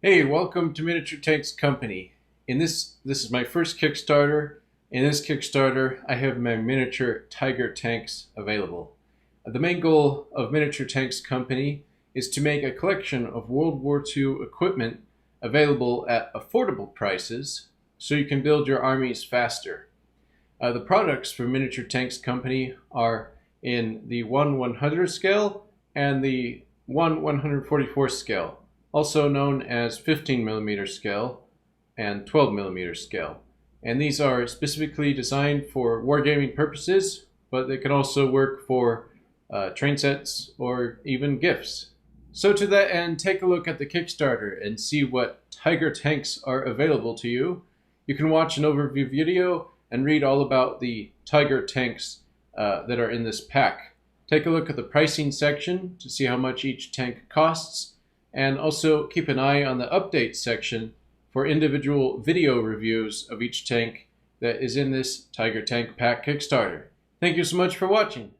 Hey, welcome to Miniature Tanks Company. This is my first Kickstarter. In this Kickstarter, I have my miniature Tiger tanks available. The main goal of Miniature Tanks Company is to make a collection of World War II equipment available at affordable prices so you can build your armies faster. The products for Miniature Tanks Company are in the 1/100 scale and the 1/144 scale, also known as 15mm scale and 12mm scale. And these are specifically designed for wargaming purposes, but they can also work for train sets or even gifts. So to that end, take a look at the Kickstarter and see what Tiger tanks are available to you. You can watch an overview video and read all about the Tiger tanks that are in this pack. Take a look at the pricing section to see how much each tank costs, and also keep an eye on the update section for individual video reviews of each tank that is in this Tiger Tank Pack Kickstarter. Thank you so much for watching.